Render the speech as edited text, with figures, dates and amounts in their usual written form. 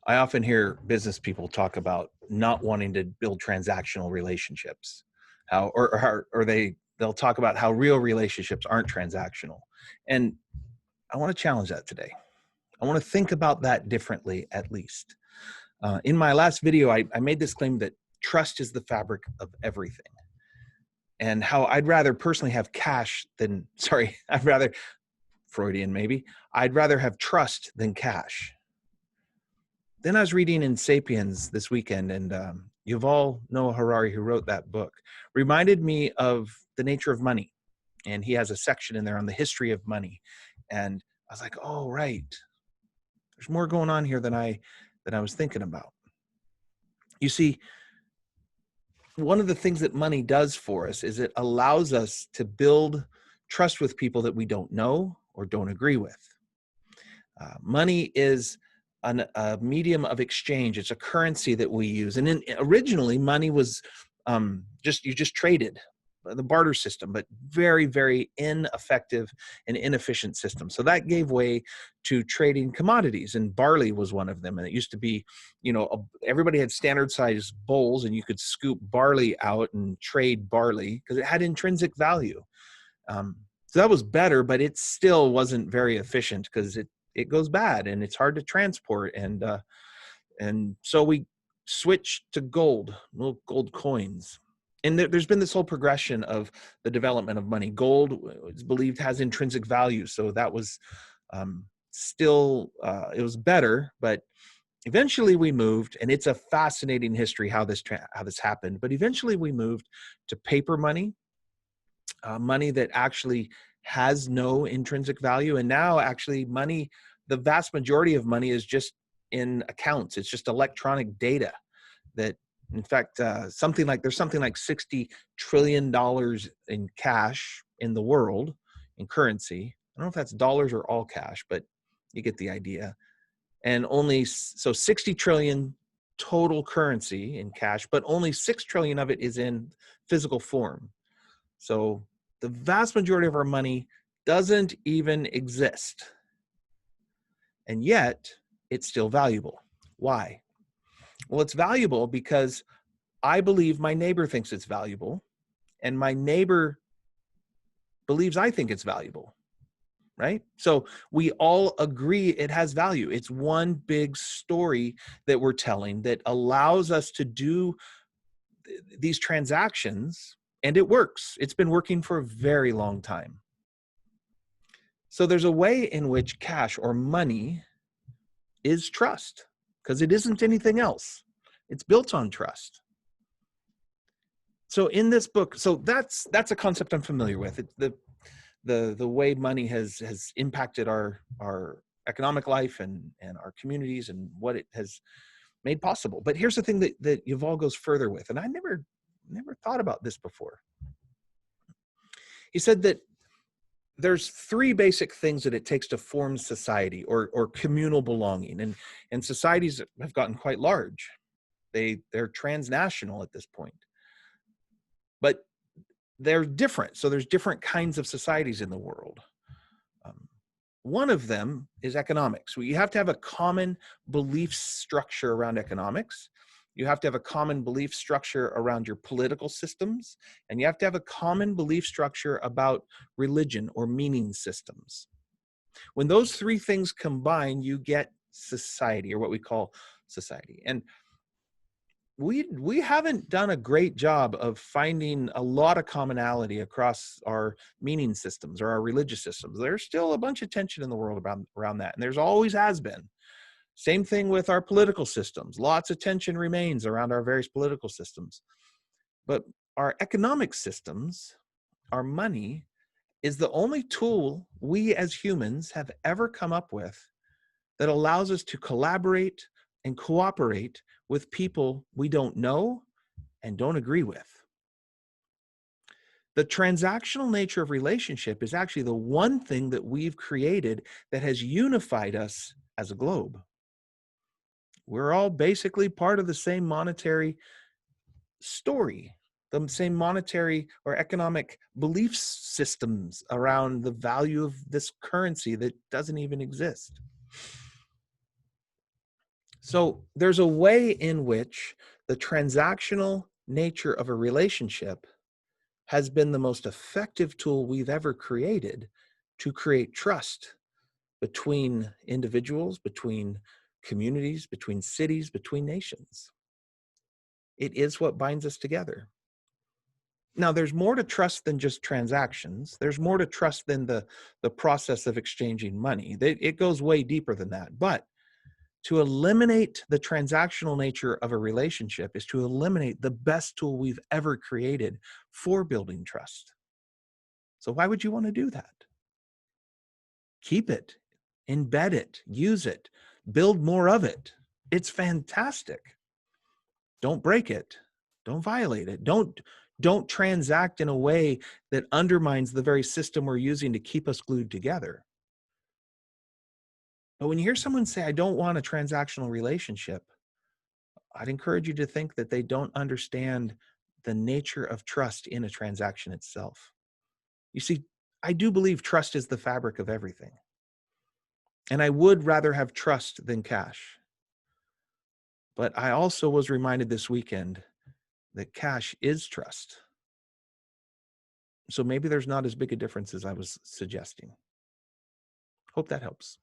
I often hear business people talk about not wanting to build transactional relationships. They'll talk about how real relationships aren't transactional. And I want to challenge that today. I want to think about that differently, at least. In my last video, I made this claim that trust is the fabric of everything, and how I'd rather personally have cash than, sorry, I'd rather, Freudian maybe, I'd rather have trust than cash. Then I was reading in Sapiens this weekend, and Yuval Noah Harari, who wrote that book, reminded me of the nature of money. And he has a section in there on the history of money. And I was like, oh, right. There's more going on here than I was thinking about. You see, one of the things that money does for us is it allows us to build trust with people that we don't know or don't agree with. Money is a medium of exchange. It's a currency that we use. And originally, money was you just traded, the barter system, but very, very ineffective and inefficient system. So that gave way to trading commodities, and barley was one of them. And it used to be, everybody had standard size bowls, and you could scoop barley out and trade barley because it had intrinsic value. So that was better, but it still wasn't very efficient because it goes bad and it's hard to transport. And so we switched to gold, little gold coins. And there's been this whole progression of the development of money. Gold is believed has intrinsic value. So that was it was better, but eventually we moved, and it's a fascinating history how this happened. But eventually we moved to paper money, money that actually has no intrinsic value. And now actually the vast majority of money is just in accounts. It's just electronic data that, in fact, there's something like $60 trillion in cash in the world, in currency. I don't know if that's dollars or all cash, but you get the idea. And so 60 trillion total currency in cash, but only 6 trillion of it is in physical form. So the vast majority of our money doesn't even exist. And yet it's still valuable. Why? Well, it's valuable because I believe my neighbor thinks it's valuable, and my neighbor believes I think it's valuable, right? So we all agree it has value. It's one big story that we're telling that allows us to do these transactions, and it works. It's been working for a very long time. So there's a way in which cash or money is trust, because it isn't anything else. It's built on trust. So in this book, so that's a concept I'm familiar with. It's the way money has impacted our economic life and our communities and what it has made possible. But here's the thing that Yuval goes further with, and I never thought about this before. He said that there's three basic things that it takes to form society or communal belonging, and societies have gotten quite large. They're transnational at this point, but they're different. So there's different kinds of societies in the world. One of them is economics. You have to have a common belief structure around economics. You have to have a common belief structure around your political systems, and you have to have a common belief structure about religion or meaning systems. When those three things combine, you get society, or what we call society. And we haven't done a great job of finding a lot of commonality across our meaning systems or our religious systems. There's still a bunch of tension in the world around that, and there's always has been. Same thing with our political systems. Lots of tension remains around our various political systems. But our economic systems, our money, is the only tool we as humans have ever come up with that allows us to collaborate and cooperate with people we don't know and don't agree with. The transactional nature of relationship is actually the one thing that we've created that has unified us as a globe. We're all basically part of the same monetary story, the same monetary or economic belief systems around the value of this currency that doesn't even exist. So there's a way in which the transactional nature of a relationship has been the most effective tool we've ever created to create trust between individuals, between communities, between cities, between nations. It is what binds us together. Now, there's more to trust than just transactions. There's more to trust than the process of exchanging money. It goes way deeper than that. But to eliminate the transactional nature of a relationship is to eliminate the best tool we've ever created for building trust. So why would you want to do that? Keep it, embed it, use it, build more of it. It's fantastic. Don't break it. Don't violate it. Don't transact in a way that undermines the very system we're using to keep us glued together. But when you hear someone say, I don't want a transactional relationship, I'd encourage you to think that they don't understand the nature of trust in a transaction itself. You see, I do believe trust is the fabric of everything. And I would rather have trust than cash. But I also was reminded this weekend that cash is trust. So maybe there's not as big a difference as I was suggesting. Hope that helps.